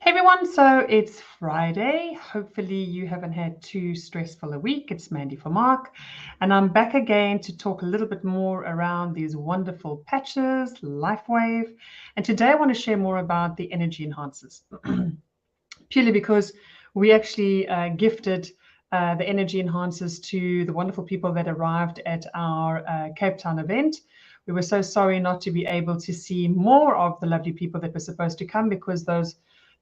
Hey everyone, so it's Friday. Hopefully you haven't had too stressful a week. It's Mandy for Mark, and I'm back again to talk a little bit more around these wonderful patches, LifeWave. And today I want to share more about the energy enhancers, purely because we actually gifted the energy enhancers to the wonderful people that arrived at our Cape Town event. We were so sorry not to be able to see more of the lovely people that were supposed to come because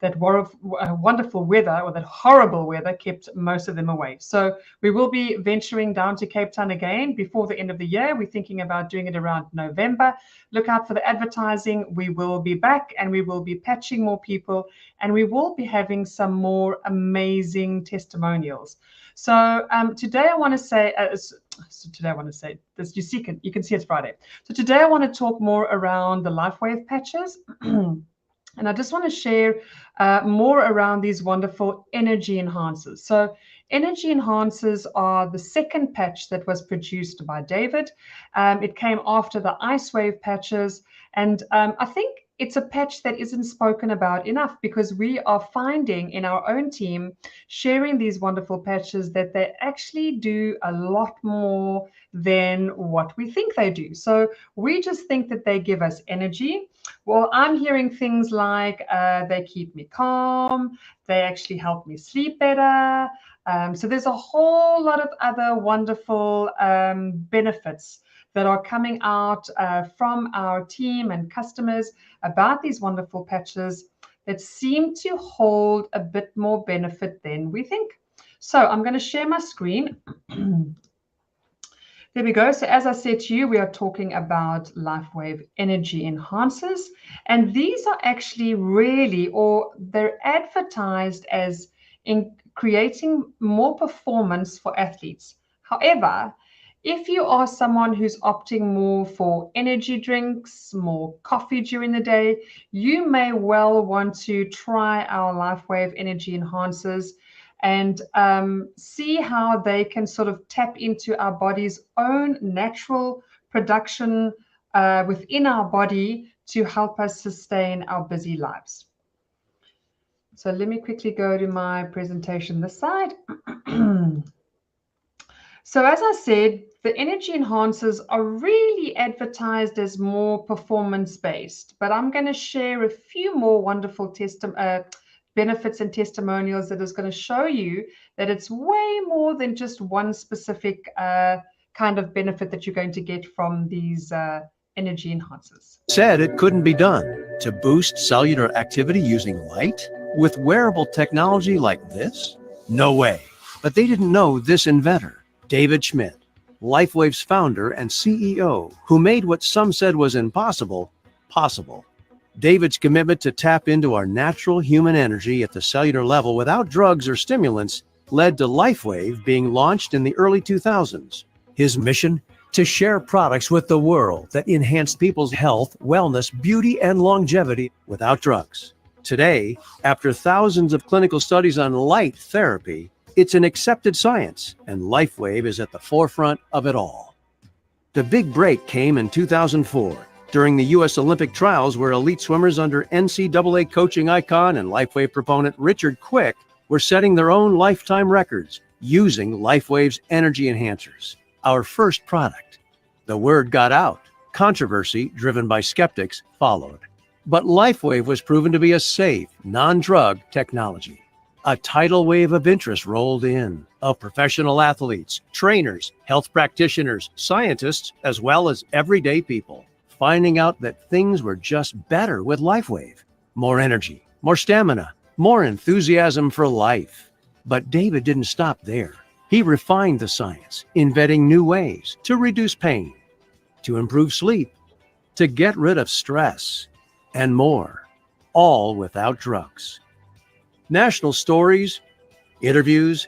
that wonderful weather, or that horrible weather, kept most of them away. So we will be venturing down to Cape Town again before the end of the year. We're thinking about doing it around November. Look out for the advertising. We will be back and we will be patching more people, and we will be having some more amazing testimonials. So today I want to say, this, you can see it's Friday. So today I want to talk more around the LifeWave patches. And I just want to share more around these wonderful energy enhancers. So energy enhancers are the second patch that was produced by David. It came after the IceWave patches. And I think it's a patch that isn't spoken about enough, because we are finding in our own team, sharing these wonderful patches, that they actually do a lot more than what we think they do. So we just think that they give us energy. Well, I'm hearing things like they keep me calm, they actually help me sleep better. So there's a whole lot of other wonderful benefits that are coming out from our team and customers about these wonderful patches that seem to hold a bit more benefit than we think. So I'm going to share my screen. There we go. So as I said to you, we are talking about LifeWave Energy Enhancers. And these are actually they're advertised as in creating more performance for athletes. However, if you are someone who's opting more for energy drinks, more coffee during the day, you may well want to try our LifeWave Energy Enhancers and see how they can sort of tap into our body's own natural production within our body to help us sustain our busy lives. So let me quickly go to my presentation this side. So as I said, the energy enhancers are really advertised as more performance-based, but I'm going to share a few more wonderful benefits and testimonials that is going to show you that it's way more than just one specific kind of benefit that you're going to get from these energy enhancers. Said it couldn't be done to boost cellular activity using light with wearable technology like this? No way. But they didn't know this inventor, David Schmidt, LifeWave's founder and CEO, who made what some said was impossible, possible. David's commitment to tap into our natural human energy at the cellular level without drugs or stimulants led to LifeWave being launched in the early 2000s. His mission? To share products with the world that enhance people's health, wellness, beauty, and longevity without drugs. Today, after thousands of clinical studies on light therapy, it's an accepted science, and LifeWave is at the forefront of it all. The big break came in 2004. During the U.S. Olympic trials, where elite swimmers under NCAA coaching icon and LifeWave proponent Richard Quick were setting their own lifetime records using LifeWave's energy enhancers, our first product. The word got out. Controversy, driven by skeptics, followed. But LifeWave was proven to be a safe, non-drug technology. A tidal wave of interest rolled in, of professional athletes, trainers, health practitioners, scientists, as well as everyday people, finding out that things were just better with LifeWave. More energy, more stamina, more enthusiasm for life. But David didn't stop there. He refined the science, inventing new ways to reduce pain, to improve sleep, to get rid of stress, and more, all without drugs. National stories, interviews,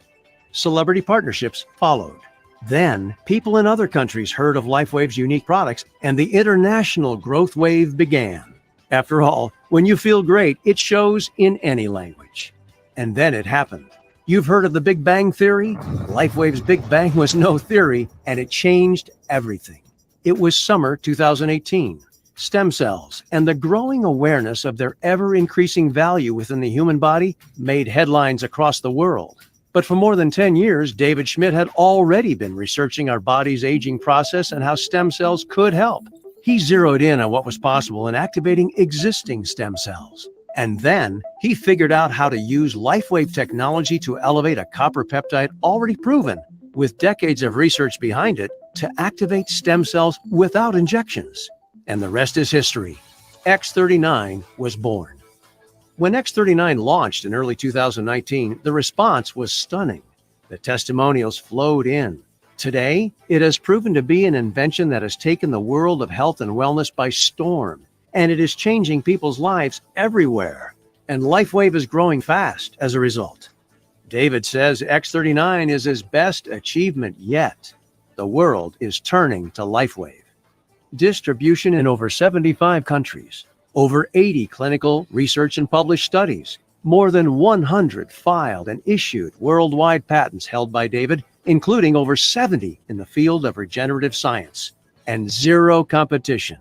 celebrity partnerships followed. Then, people in other countries heard of LifeWave's unique products, and the international growth wave began. After all, when you feel great, it shows in any language. And then it happened. You've heard of the Big Bang Theory? LifeWave's Big Bang was no theory, and it changed everything. It was summer 2018. Stem cells and the growing awareness of their ever-increasing value within the human body made headlines across the world. But for more than 10 years, David Schmidt had already been researching our body's aging process and how stem cells could help. He zeroed in on what was possible in activating existing stem cells. And then he figured out how to use LifeWave technology to elevate a copper peptide already proven, with decades of research behind it, to activate stem cells without injections. And the rest is history. X39 was born. When X39 launched in early 2019, the response was stunning. The testimonials flowed in. Today, it has proven to be an invention that has taken the world of health and wellness by storm, and it is changing people's lives everywhere. And LifeWave is growing fast as a result. David says X39 is his best achievement yet. The world is turning to LifeWave. Distribution in over 75 countries, over 80 clinical research and published studies, more than 100 filed and issued worldwide patents held by David, including over 70 in the field of regenerative science, and zero competition.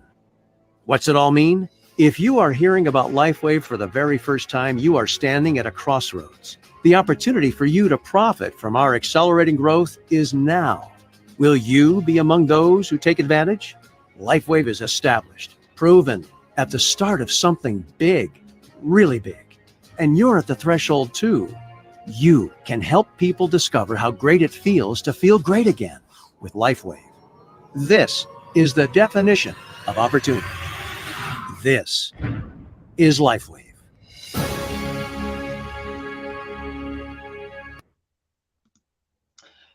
What's it all mean? If you are hearing about LifeWave for the very first time, you are standing at a crossroads. The opportunity for you to profit from our accelerating growth is now. Will you be among those who take advantage? LifeWave is established, proven, at the start of something big, really big. And you're at the threshold too. You can help people discover how great it feels to feel great again with LifeWave. This is the definition of opportunity. This is LifeWave.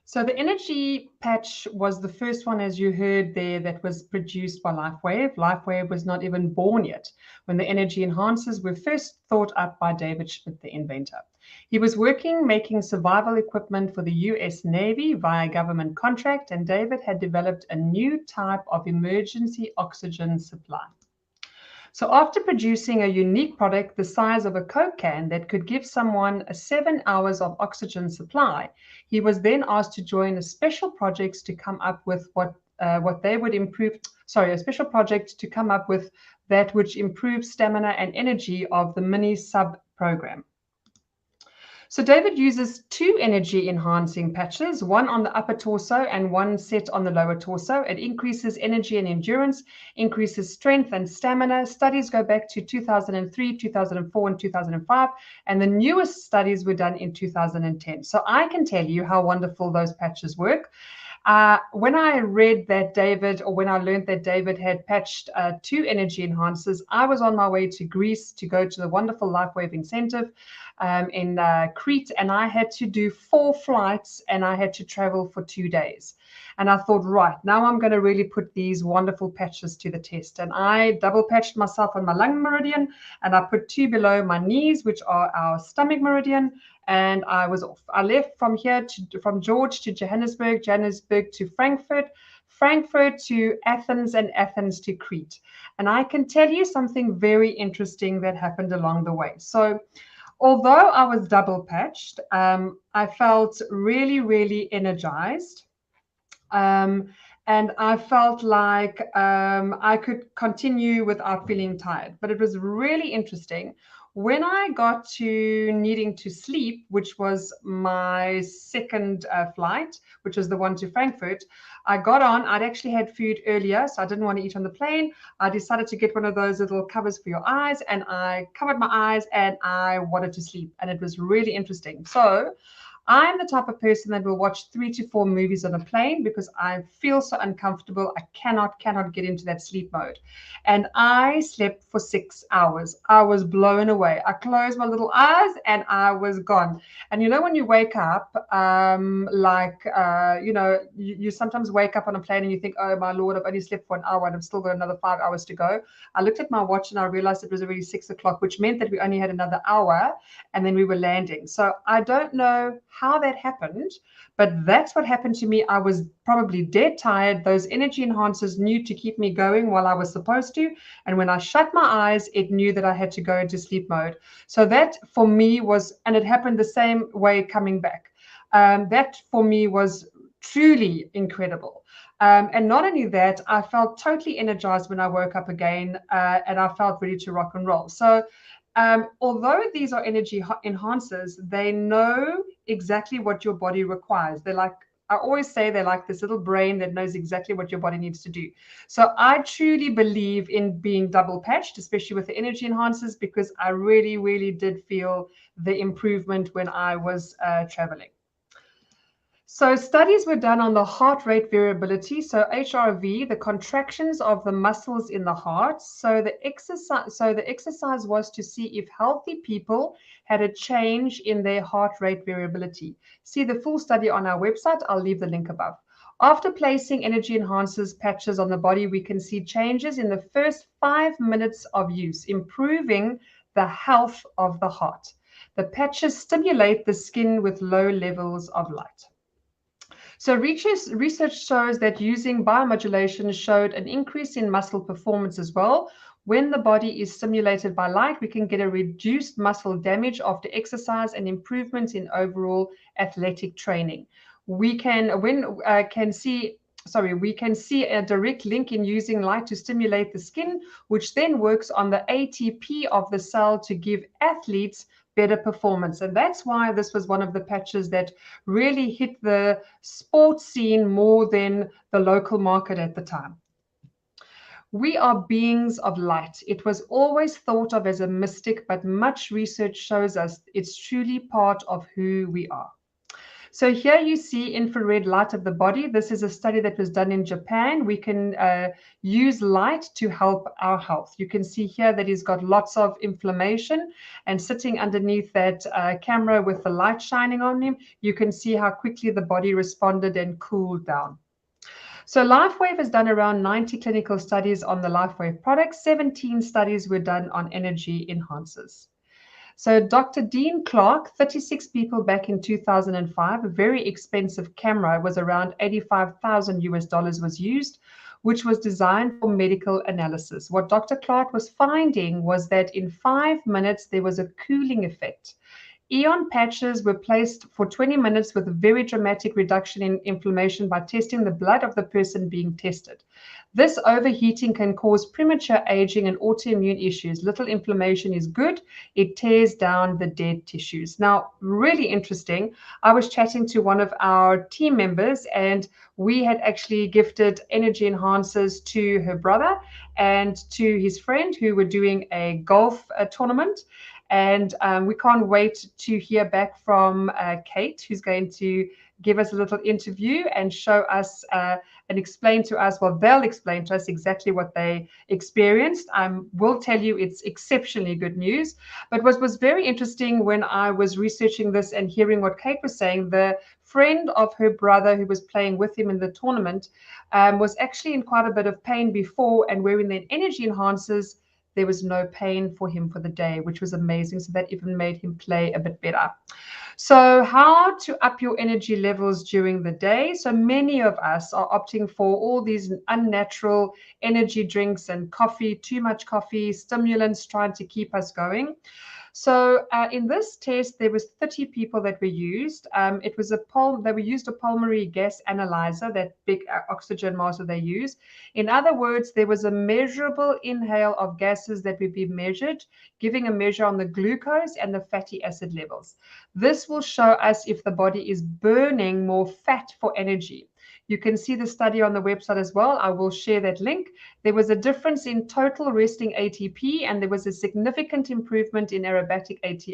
So the energy patch was the first one, as you heard there, that was produced by LifeWave. LifeWave was not even born yet when the energy enhancers were first thought up by David Schmidt, the inventor. He was working making survival equipment for the US Navy via government contract, and David had developed a new type of emergency oxygen supply. So after producing a unique product the size of a Coke can that could give someone 7 hours of oxygen supply, he was then asked to join a special project to come up with a special project to come up with that which improves stamina and energy of the mini sub program. So David uses 2 energy enhancing patches, one on the upper torso and one set on the lower torso. It increases energy and endurance, increases strength and stamina. Studies go back to 2003, 2004, and 2005, and the newest studies were done in 2010. So I can tell you how wonderful those patches work. When I read that David, or when I learned that David had patched 2 energy enhancers, I was on my way to Greece to go to the wonderful LifeWave incentive in Crete, and I had to do 4 flights and I had to travel for 2 days. And I thought, right, now I'm going to really put these wonderful patches to the test. And I double patched myself on my lung meridian, and I put 2 below my knees, which are our stomach meridian, and I was off. I left from here from George to Johannesburg, Johannesburg to Frankfurt, Frankfurt to Athens, and Athens to Crete. And I can tell you something very interesting that happened along the way. So although I was double patched, I felt really, really energized. And I felt like I could continue without feeling tired. But it was really interesting. When I got to needing to sleep, which was my second flight, which was the one to Frankfurt, I got on. I'd actually had food earlier, so I didn't want to eat on the plane. I decided to get one of those little covers for your eyes, and I covered my eyes and I wanted to sleep. And it was really interesting. So I'm the type of person that will watch 3 to 4 movies on a plane because I feel so uncomfortable. I cannot get into that sleep mode. And I slept for 6 hours. I was blown away. I closed my little eyes and I was gone. And you know, when you wake up, you sometimes wake up on a plane and you think, oh my Lord, I've only slept for an hour and I've still got another 5 hours to go. I looked at my watch and I realized it was already 6 o'clock, which meant that we only had another hour and then we were landing. So I don't know how that happened, but that's what happened to me. I was probably dead tired. Those energy enhancers knew to keep me going while I was supposed to, and when I shut my eyes, it knew that I had to go into sleep mode. So that for me was, and it happened the same way coming back. That for me was truly incredible. And not only that, I felt totally energized when I woke up again, and I felt ready to rock and roll. So although these are energy enhancers, they know exactly what your body requires. They're like, I always say, they're like this little brain that knows exactly what your body needs to do. So I truly believe in being double patched, especially with the energy enhancers, because I really, really did feel the improvement when I was traveling. So studies were done on the heart rate variability, so HRV, the contractions of the muscles in the heart. So the exercise was to see if healthy people had a change in their heart rate variability. See the full study on our website. I'll leave the link above. After placing energy enhancers patches on the body, we can see changes in the first 5 minutes of use, improving the health of the heart. The patches stimulate the skin with low levels of light. So research shows that using biomodulation showed an increase in muscle performance as well. When the body is stimulated by light, we can get a reduced muscle damage after exercise and improvements in overall athletic training. We can see a direct link in using light to stimulate the skin, which then works on the ATP of the cell to give athletes better performance. And that's why this was one of the patches that really hit the sports scene more than the local market at the time. We are beings of light. It was always thought of as a mystic, but much research shows us it's truly part of who we are. So here you see infrared light of the body. This is a study that was done in Japan. We can use light to help our health. You can see here that he's got lots of inflammation, and sitting underneath that camera with the light shining on him, you can see how quickly the body responded and cooled down. So LifeWave has done around 90 clinical studies on the LifeWave products. 17 studies were done on energy enhancers. So Dr. Dean Clark, 36 people back in 2005, a very expensive camera, was around $85,000 was used, which was designed for medical analysis. What Dr. Clark was finding was that in 5 minutes, there was a cooling effect. Eon patches were placed for 20 minutes with a very dramatic reduction in inflammation by testing the blood of the person being tested. This overheating can cause premature aging and autoimmune issues. Little inflammation is good. It tears down the dead tissues. Now, really interesting. I was chatting to one of our team members, and we had actually gifted energy enhancers to her brother and to his friend who were doing a golf tournament. And we can't wait to hear back from Kate, who's going to give us a little interview and show us and explain to us, well, they'll explain to us exactly what they experienced. I will tell you it's exceptionally good news. But what was very interesting when I was researching this and hearing what Kate was saying, the friend of her brother who was playing with him in the tournament was actually in quite a bit of pain before, and wearing the energy enhancers, there was no pain for him for the day, which was amazing. So that even made him play a bit better. So how to up your energy levels during the day? So many of us are opting for all these unnatural energy drinks and coffee, too much coffee, stimulants trying to keep us going. So in this test, there was 30 people that were used. It was they were used a pulmonary gas analyzer, that big oxygen mask they use. In other words, there was a measurable inhale of gases that would be measured, giving a measure on the glucose and the fatty acid levels. This will show us if the body is burning more fat for energy. You can see the study on the website as well. I will share that link. There was a difference in total resting ATP, and there was a significant improvement in aerobic, it's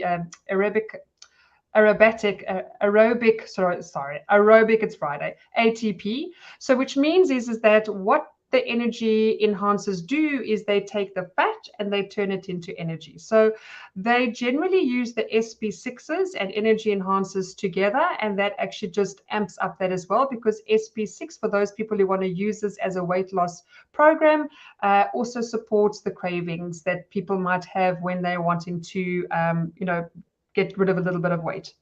Friday, ATP. So which means is that what the energy enhancers do is they take the fat and they turn it into energy. So they generally use the SP6s and energy enhancers together, and that actually just amps up that as well, because SP6, for those people who want to use this as a weight loss program, also supports the cravings that people might have when they're wanting to, get rid of a little bit of weight.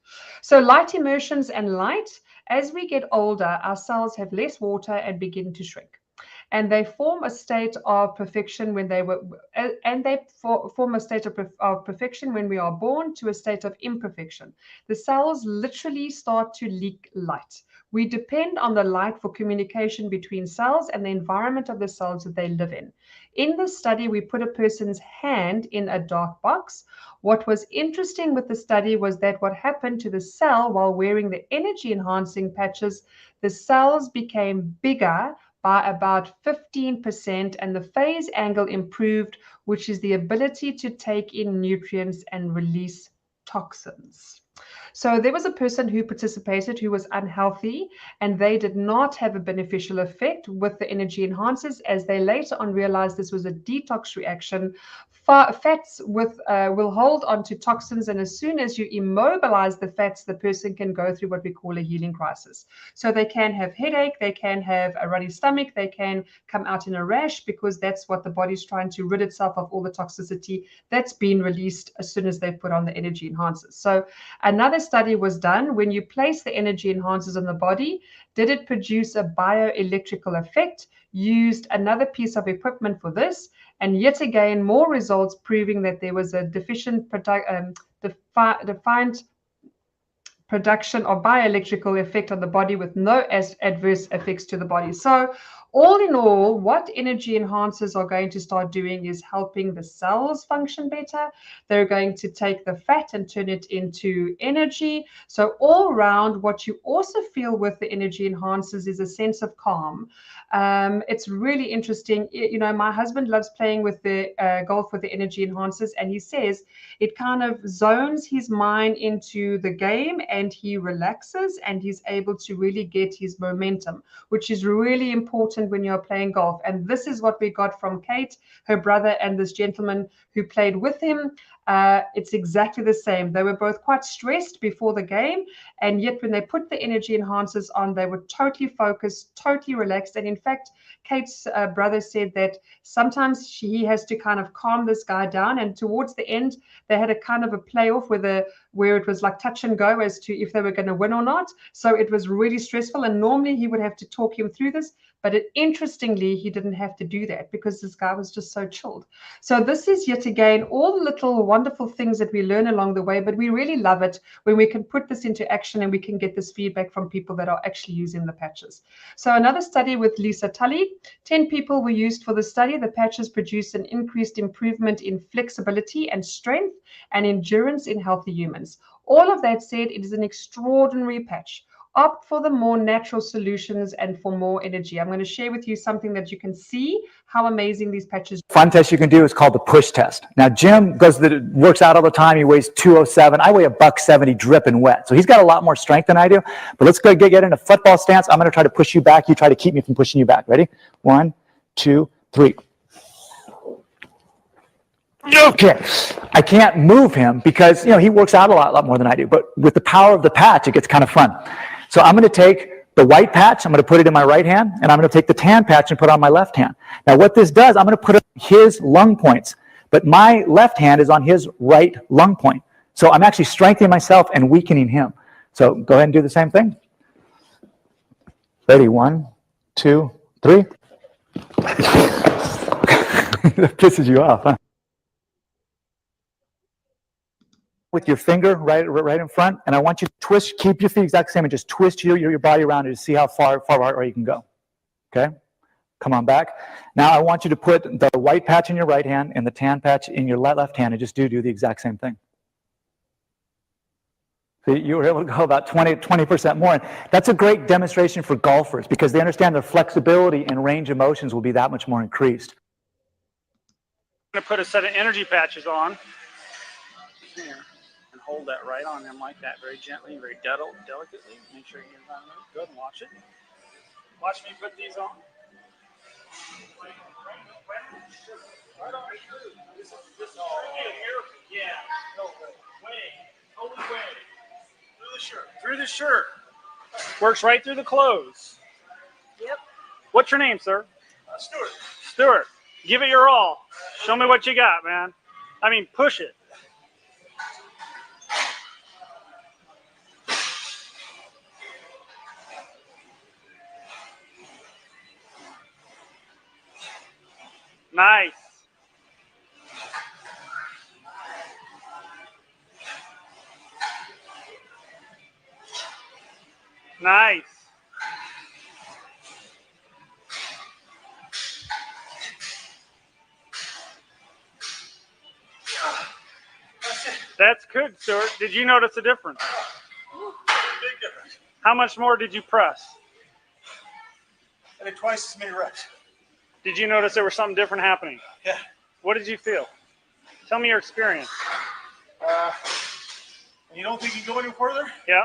So light immersions and light, as we get older, our cells have less water and begin to shrink. And they form a state of perfection when form a state of perfection when we are born to a state of imperfection. The cells literally start to leak light. We depend on the light for communication between cells and the environment of the cells that they live in. In this study, we put a person's hand in a dark box. What was interesting with the study was that what happened to the cell while wearing the energy enhancing patches, the cells became bigger by about 15% and the phase angle improved, which is the ability to take in nutrients and release toxins. So there was a person who participated who was unhealthy, and they did not have a beneficial effect with the energy enhancers, as they later on realized this was a detox reaction. Fats will hold on to toxins, and as soon as you immobilize the fats, the person can go through what we call a healing crisis. So they can have headache, they can have a runny stomach, they can come out in a rash, because that's what the body's trying to rid itself of, all the toxicity that's been released as soon as they put on the energy enhancers. So another study was done. When you place the energy enhancers on the body, did it produce a bioelectrical effect? Used another piece of equipment for this, and yet again more results proving that there was a defined production of bioelectrical effect on the body with no adverse effects to the body. So all in all, what energy enhancers are going to start doing is helping the cells function better. They're going to take the fat and turn it into energy. So all around, what you also feel with the energy enhancers is a sense of calm. It's really interesting. You know, my husband loves playing with the golf with the energy enhancers, and he says it kind of zones his mind into the game and he relaxes and he's able to really get his momentum, which is really important when you're playing golf. And this is what we got from Kate, her brother, and this gentleman who played with him. It's exactly the same. They were both quite stressed before the game, and yet when they put the energy enhancers on, they were totally focused, totally relaxed. And in fact, Kate's brother said that sometimes he has to kind of calm this guy down, and towards the end they had a kind of a playoff where it was like touch and go as to if they were going to win or not. So it was really stressful, and normally he would have to talk him through this, but interestingly, he didn't have to do that because this guy was just so chilled. So this is yet again all the little wonderful things that we learn along the way, but we really love it when we can put this into action and we can get this feedback from people that are actually using the patches. So another study with Lisa Tully, 10 people were used for the study. The patches produced an increased improvement in flexibility and strength and endurance in healthy humans. All of that said, it is an extraordinary patch. Opt for the more natural solutions and for more energy. I'm going to share with you something that you can see how amazing these patches are. Fun test you can do is called the push test. Now, Jim works out all the time. He weighs 207. I weigh $170 dripping wet. So he's got a lot more strength than I do. But let's go get in a football stance. I'm going to try to push you back. You try to keep me from pushing you back. Ready? 1, 2, 3. Okay. I can't move him because, you know, he works out a lot more than I do. But with the power of the patch, it gets kind of fun. So I'm going to take the white patch, I'm going to put it in my right hand, and I'm going to take the tan patch and put it on my left hand. Now what this does, I'm going to put it on his lung points, but my left hand is on his right lung point. So I'm actually strengthening myself and weakening him. So go ahead and do the same thing. Ready? 1, 2, 3. That pisses you off, huh? With your finger right in front, and I want you to twist, keep your feet exactly the same, and just twist your body around it to see how far you can go. Okay? Come on back. Now I want you to put the white patch in your right hand and the tan patch in your left hand and just do the exact same thing. So you were able to go about 20% more. And that's a great demonstration for golfers because they understand their flexibility and range of motions will be that much more increased. I'm going to put a set of energy patches on. Here. And hold that right on him like that, very gently, very delicately. Make sure you're not good and watch it. Watch me put these on. Right on through. This is a miracle. Yeah. No way. Totally way. Through the shirt. Through the shirt. Works right through the clothes. Yep. What's your name, sir? Stuart. Stuart. Give it your all. Show me what you got, man. I mean, push it. Nice. Nice. That's good, Stuart. Did you notice a difference? Big difference. How much more did you press? I did twice as many reps. Did you notice there was something different happening? Yeah. What did you feel? Tell me your experience. And you don't think you can go any further? Yeah.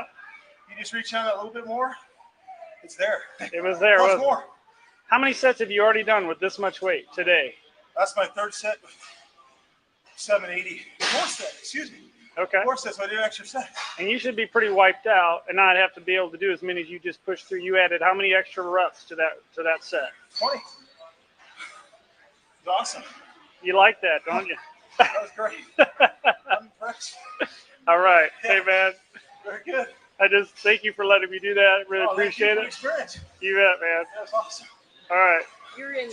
You just reach out a little bit more. It's there. It was there. Plus more. How many sets have you already done with this much weight today? That's my third set. 780. Fourth set. Excuse me. Okay. Fourth set. So I did an extra set. And you should be pretty wiped out and not have to be able to do as many as you just pushed through. You added how many extra reps to that set? 20. It's awesome. You like that, don't you? That was great. I'm impressed. All right. Hey, man. Very good. I just thank you for letting me do that. Really appreciate thank you for it. Experience. You bet, man. That's awesome. All right. You're in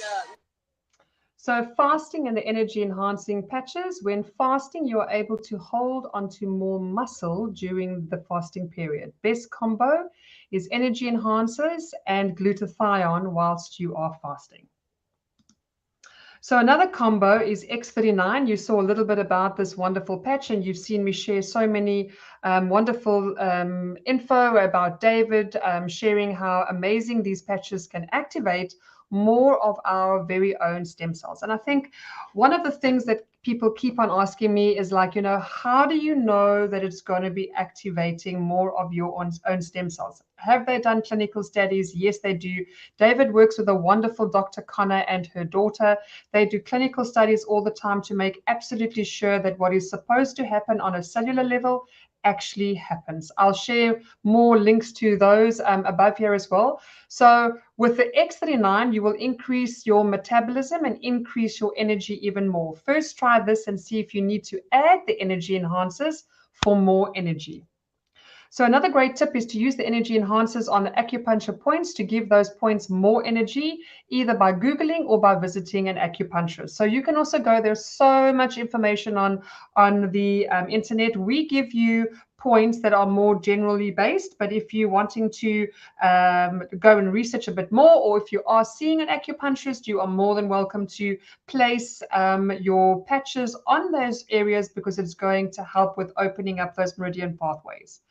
So fasting and the energy enhancing patches. When fasting, you are able to hold onto more muscle during the fasting period. Best combo is energy enhancers and glutathione whilst you are fasting. So another combo is X39. You saw a little bit about this wonderful patch, and you've seen me share so many wonderful info about David, sharing how amazing these patches can activate more of our very own stem cells. And I think one of the things that people keep on asking me is like, how do you know that it's going to be activating more of your own stem cells? Have they done clinical studies? Yes, they do. David works with a wonderful Dr. Connor and her daughter. They do clinical studies all the time to make absolutely sure that what is supposed to happen on a cellular level actually happens. I'll share more links to those above here as well. So with the X39, you will increase your metabolism and increase your energy even more. First, try this and see if you need to add the energy enhancers for more energy. So another great tip is to use the energy enhancers on the acupuncture points to give those points more energy, either by Googling or by visiting an acupuncturist. So you can also go, there's so much information on the internet. We give you points that are more generally based, but if you're wanting to go and research a bit more, or if you are seeing an acupuncturist, you are more than welcome to place your patches on those areas, because it's going to help with opening up those meridian pathways.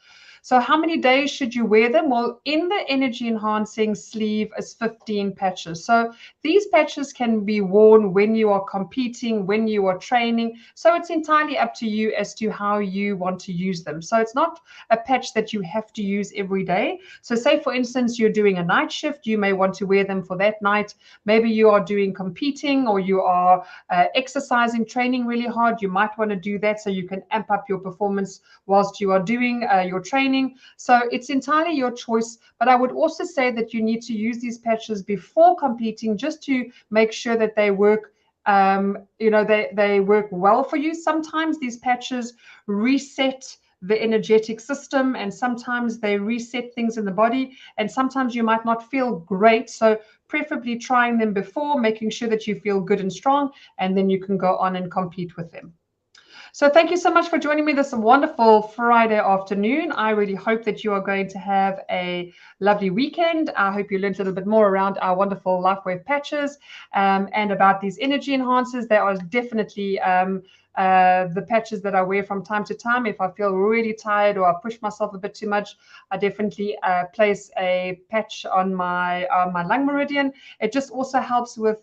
So how many days should you wear them? Well, in the energy enhancing sleeve is 15 patches. So these patches can be worn when you are competing, when you are training. So it's entirely up to you as to how you want to use them. So it's not a patch that you have to use every day. So say, for instance, you're doing a night shift, you may want to wear them for that night. Maybe you are doing competing, or you are exercising, training really hard. You might want to do that so you can amp up your performance whilst you are doing your training. So it's entirely your choice, but I would also say that you need to use these patches before competing, just to make sure that they work, they work well for you. Sometimes these patches reset the energetic system, and sometimes they reset things in the body, and sometimes you might not feel great. So preferably trying them before, making sure that you feel good and strong, and then you can go on and compete with them. So thank you so much for joining me this wonderful Friday afternoon. I really hope that you are going to have a lovely weekend. I hope you learned a little bit more around our wonderful LifeWave patches and about these energy enhancers. They are definitely the patches that I wear from time to time. If I feel really tired or I push myself a bit too much, I definitely place a patch on my lung meridian. It just also helps with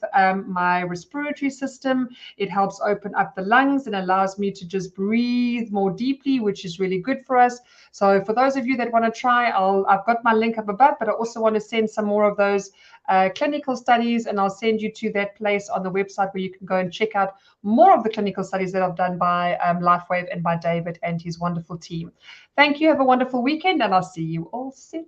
my respiratory system. It helps open up the lungs and allows me to just breathe more deeply, which is really good for us. So for those of you that want to try, I've got my link up above, but I also want to send some more of those clinical studies, and I'll send you to that place on the website where you can go and check out more of the clinical studies that I've done by LifeWave and by David and his wonderful team. Thank you. Have a wonderful weekend, and I'll see you all soon.